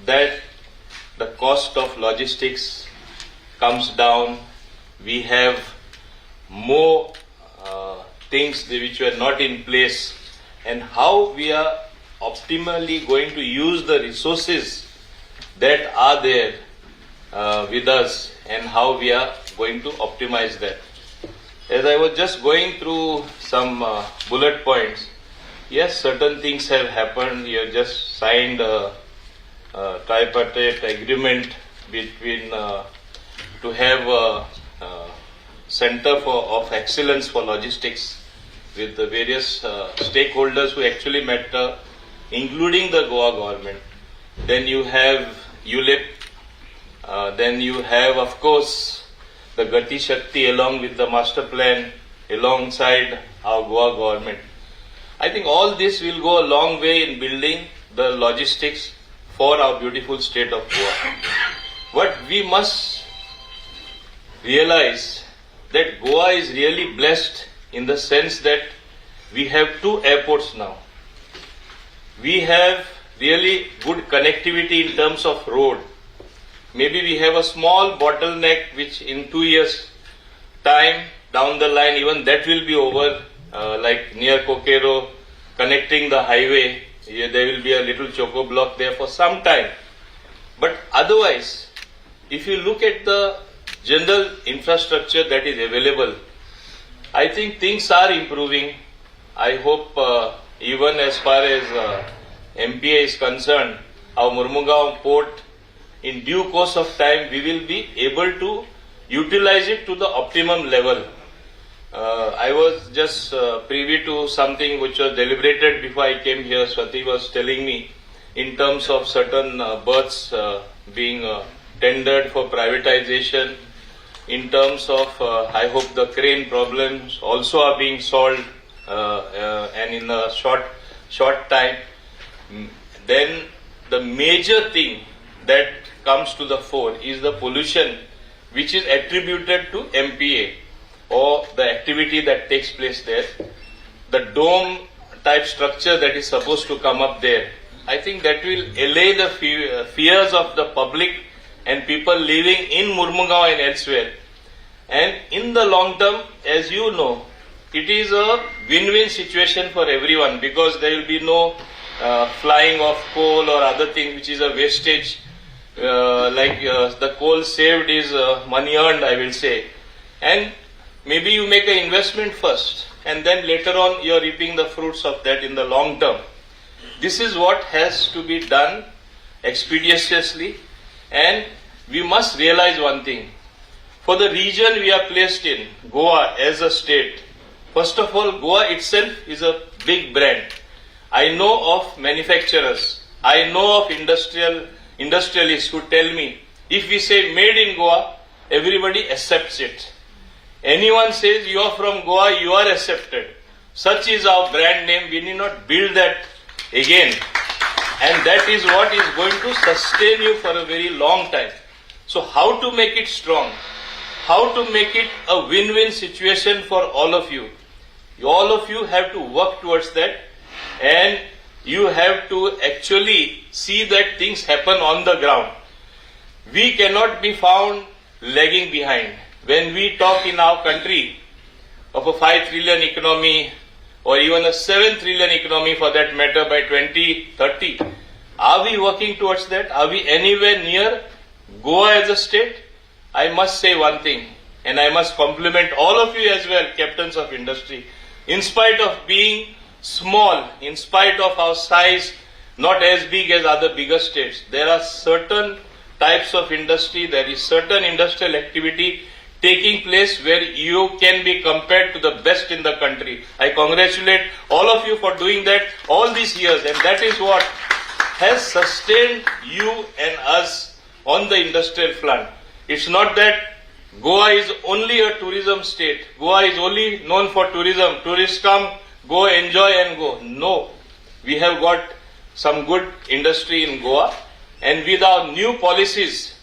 that the cost of logistics comes down. We have more things which were not in place, and how we are optimally going to use the resources that are there with us, and how we are going to optimize that. As I was just going through some bullet points, yes, certain things have happened. You have just signed a tripartite agreement between to have a center of excellence for logistics with the various stakeholders who actually matter, including the Goa government. Then you have ULIP. Then you have, of course, the Gati Shakti along with the master plan alongside our Goa government. I think all this will go a long way in building the logistics for our beautiful state of Goa. But we must realize that Goa is really blessed in the sense that we have 2 airports now. We have really good connectivity in terms of road. Maybe we have a small bottleneck which in 2 years time down the line, even that will be over, like near Kokero, connecting the highway. There will be a little choco block there for some time. But otherwise, if you look at the general infrastructure that is available, I think things are improving. I hope even as far as MPA is concerned, our Murmugaon port, in due course of time, we will be able to utilize it to the optimum level. I was just privy to something which was deliberated before I came here. Swati was telling me in terms of certain berths being tendered for privatization, in terms of, I hope the crane problems also are being solved and in a short time. Then the major thing that comes to the fore is the pollution which is attributed to MPA or the activity that takes place there. The dome type structure that is supposed to come up there, I think that will allay the fears of the public and people living in Murmugaon and elsewhere. And in the long term, as you know, it is a win-win situation for everyone, because there will be no flying of coal or other thing which is a wastage. The coal saved is money earned, I will say. And maybe you make an investment first and then later on you are reaping the fruits of that in the long term. This is what has to be done expeditiously, and we must realize one thing. For the region we are placed in, Goa as a state, first of all, Goa itself is a big brand. I know of manufacturers, I know of industrialists who tell me, if we say made in Goa, everybody accepts it. Anyone says you are from Goa, you are accepted. Such is our brand name. We need not build that again. And that is what is going to sustain you for a very long time. So how to make it strong? How to make it a win-win situation for all of you? All of you have to work towards that, and you have to actually see that things happen on the ground. We cannot be found lagging behind. When we talk in our country of a 5 trillion economy or even a 7 trillion economy for that matter by 2030, are we working towards that? Are we anywhere near Goa as a state? I must say one thing, and I must compliment all of you as well, captains of industry. In spite of being small, in spite of our size, not as big as other bigger states, there are certain types of industry, there is certain industrial activity taking place where you can be compared to the best in the country. I congratulate all of you for doing that all these years, and that is what has sustained you and us on the industrial front. It's not that Goa is only a tourism state. Goa is only known for tourism. Tourists come, go, enjoy and go. No. We have got some good industry in Goa, and with our new policies,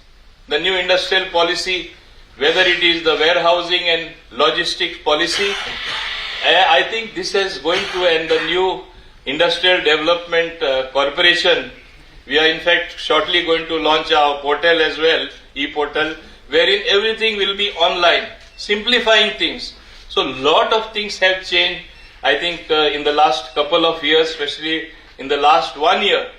the new industrial policy, whether it is the warehousing and logistics policy, I think this is going to, and the new Industrial Development Corporation, We are in fact shortly going to launch our portal as well, e-portal, wherein everything will be online, simplifying things. So lot of things have changed, I think, in the last couple of years, especially in the last 1 year,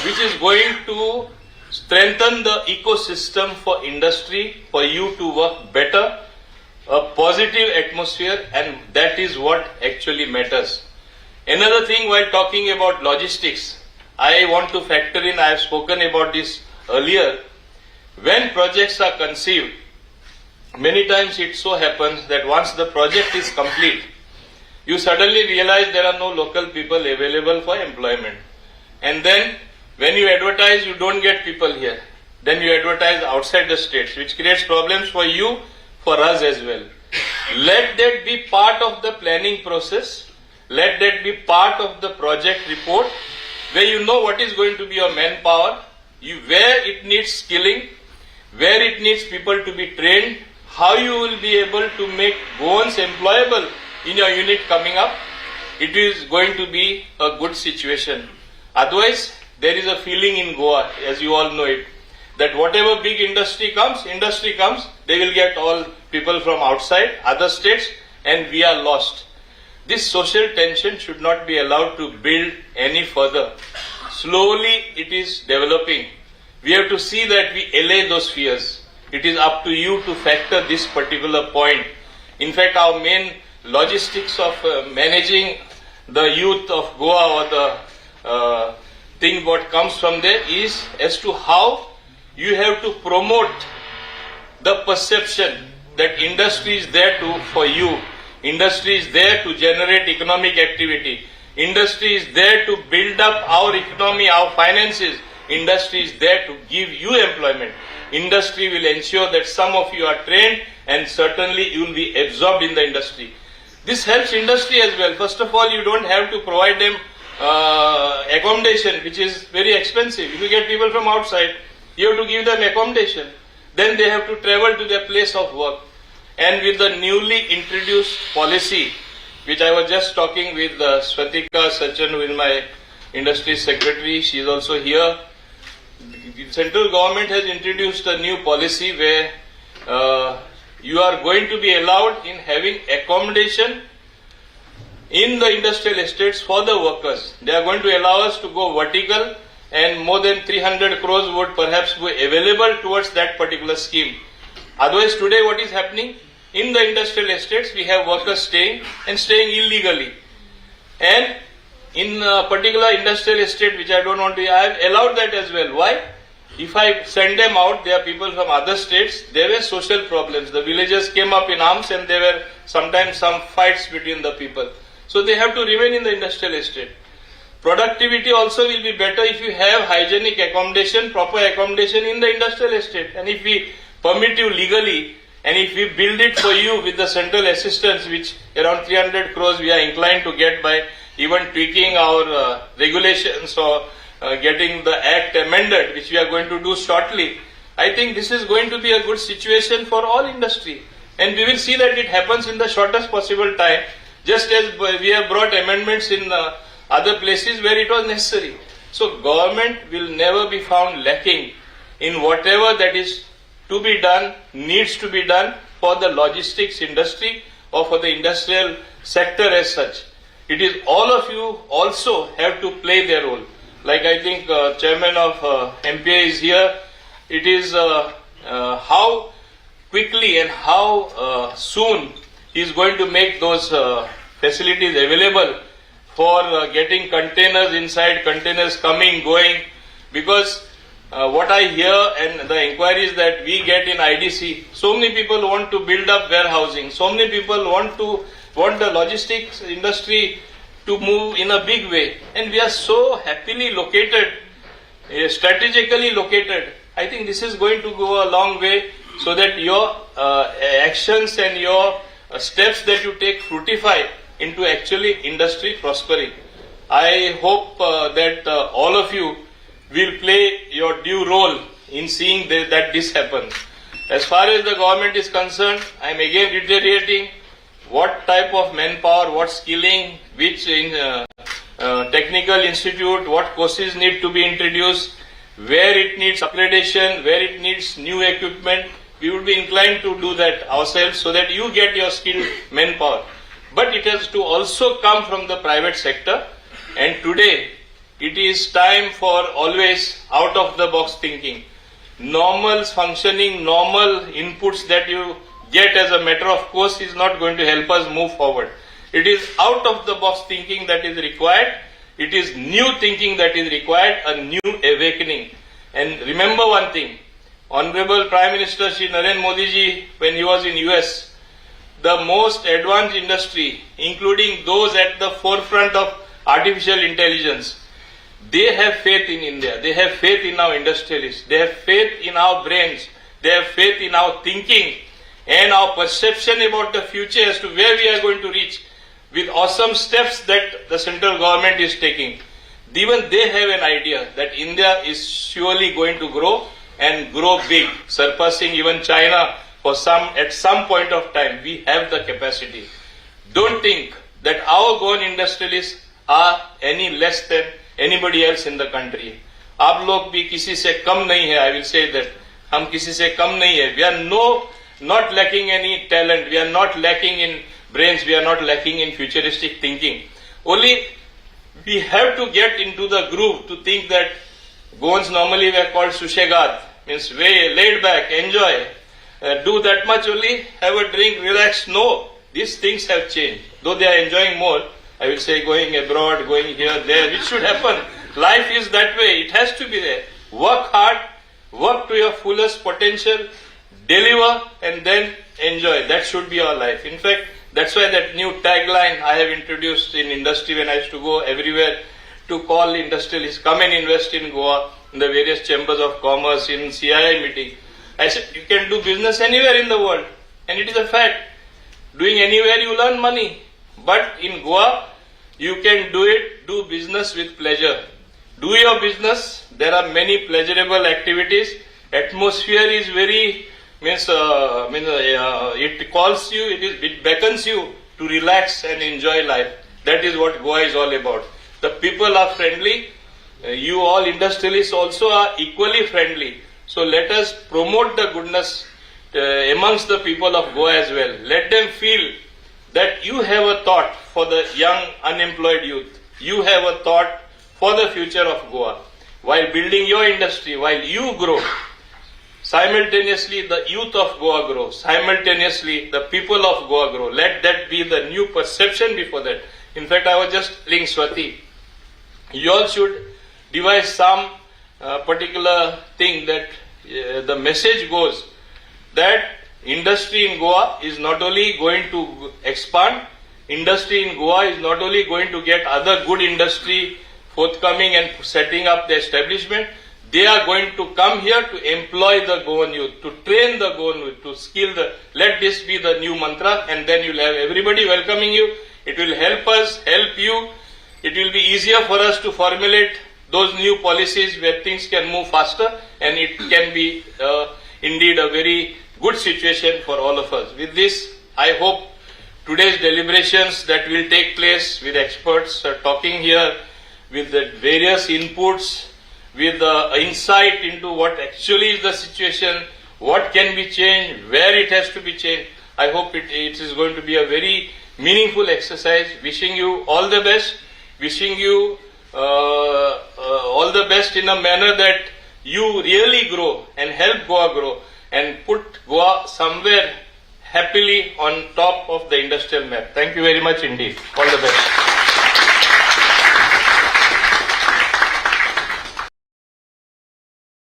which is going to strengthen the ecosystem for industry, for you to work better, a positive atmosphere, and that is what actually matters. Another thing, while talking about logistics, I want to factor in, I have spoken about this earlier, when projects are conceived, many times it so happens that once the project is complete, you suddenly realize there are no local people available for employment. And then when you advertise, you don't get people here. Then you advertise outside the states, which creates problems for you, for us as well. Let that be part of the planning process. Let that be part of the project report, where you know what is going to be your manpower, where it needs skilling, where it needs people to be trained, how you will be able to make Goans employable in your unit coming up. It is going to be a good situation. Otherwise, there is a feeling in Goa, as you all know it, that whatever big industry comes, they will get all people from outside, other states, and we are lost. This social tension should not be allowed to build any further. Slowly it is developing. We have to see that we allay those fears. It is up to you to factor this particular point. In fact, our main logistics of managing the youth of Goa, or the thing what comes from there, is as to how you have to promote the perception that industry is there for you. Industry is there to generate economic activity. Industry is there to build up our economy, our finances. Industry is there to give you employment. Industry will ensure that some of you are trained, and certainly you will be absorbed in the industry. This helps industry as well. First of all, you don't have to provide them accommodation, which is very expensive. If you get people from outside, you have to give them accommodation. Then they have to travel to their place of work. And with the newly introduced policy, which I was just talking with Swatika Sachan, who is my industry secretary, she is also here. The central government has introduced a new policy where you are going to be allowed in having accommodation in the industrial estates for the workers. They are going to allow us to go vertical, and more than 300 crores would perhaps be available towards that particular scheme. Otherwise, today what is happening? In the industrial estates, we have workers staying illegally. And in a particular industrial estate, which I don't want to, I have allowed that as well. Why? If I send them out, there are people from other states, there were social problems. The villagers came up in arms, and there were sometimes some fights between the people. So they have to remain in the industrial estate. Productivity also will be better if you have hygienic accommodation, proper accommodation in the industrial estate. And if we permit you legally, and if we build it for you with the central assistance, which around 300 crores we are inclined to get by even tweaking our regulations, or getting the act amended, which we are going to do shortly, I think this is going to be a good situation for all industry. And we will see that it happens in the shortest possible time, just as we have brought amendments in other places where it was necessary. So government will never be found lacking in whatever that is to be done, needs to be done for the logistics industry or for the industrial sector as such. It is all of you also have to play their role. Like I think Chairman of MPA is here. It is how quickly and how soon he is going to make those facilities available for getting containers inside, containers coming, going, because what I hear and the inquiries that we get in IDC, so many people want to build up warehousing, so many people want the logistics industry to move in a big way, and we are so happily located, strategically located. I think this is going to go a long way, so that your actions and your steps that you take fructify into actually industry prospering. I hope that all of you will play your due role in seeing that this happens. As far as the government is concerned, I am again reiterating what type of manpower, what skilling, which technical institute, what courses need to be introduced. where it needs upgradation, where it needs new equipment, we would be inclined to do that ourselves so that you get your skilled manpower. But it has to also come from the private sector, and today it is time for always out of the box thinking. Normal functioning, normal inputs that you get as a matter of course is not going to help us move forward. It is out of the box thinking that is required. It is new thinking that is required, a new awakening. And remember one thing, Honorable Prime Minister Shri Narendra Modi ji, when he was in US, the most advanced industry, including those at the forefront of artificial intelligence, they have faith in India. They have faith in our industrialists. They have faith in our brains. They have faith in our thinking and our perception about the future as to where we are going to reach with awesome steps that the central government is taking. Even they have an idea that India is surely going to grow and grow big, surpassing even China at some point of time. We have the capacity. Don't think that our grown industrialists are any less than anybody else in the country. आप लोग भी किसी से कम नहीं है. I will say that हम किसी से कम नहीं है. We are not lacking any talent. We are not lacking in brains. We are not lacking in futuristic thinking. Only we have to get into the groove to think that Goans normally were called sushegat, means way laid back, enjoy, do that much only, have a drink, relax. No, these things have changed. Though they are enjoying more, I will say going abroad, going here, there, which should happen. Life is that way. It has to be there. Work hard, work to your fullest potential, deliver, and then enjoy. That should be our life. In fact, that's why that new tagline I have introduced in industry when I used to go everywhere to call industrialists, come and invest in Goa, in the various chambers of commerce, in CII meeting. I said, you can do business anywhere in the world. And it is a fact. Doing anywhere you learn money. But in Goa, you can do business with pleasure. Do your business. There are many pleasurable activities. Atmosphere is very, it calls you, it beckons you to relax and enjoy life. That is what Goa is all about. The people are friendly. You all industrialists also are equally friendly. So let us promote the goodness amongst the people of Goa as well. Let them feel that you have a thought for the young unemployed youth. You have a thought for the future of Goa. While building your industry, while you grow, simultaneously the youth of Goa grow. Simultaneously the people of Goa grow. Let that be the new perception before that. In fact, I was just telling Swati, you all should devise some particular thing that the message goes that industry in Goa is not only going to expand, industry in Goa is not only going to get other good industry forthcoming and setting up the establishment, they are going to come here to employ the Goan youth, to train the Goan youth, to skill let this be the new mantra, and then you'll have everybody welcoming you. It will help us, help you. It will be easier for us to formulate those new policies where things can move faster, and it can be indeed a very good situation for all of us. With this, I hope today's deliberations that will take place with experts talking here, with the various inputs, with the insight into what actually is the situation, what can be changed, where it has to be changed. I hope it is going to be a very meaningful exercise. Wishing you all the best. Wishing you all the best in a manner that you really grow and help Goa grow and put Goa somewhere happily on top of the industrial map. Thank you very much indeed. All the best.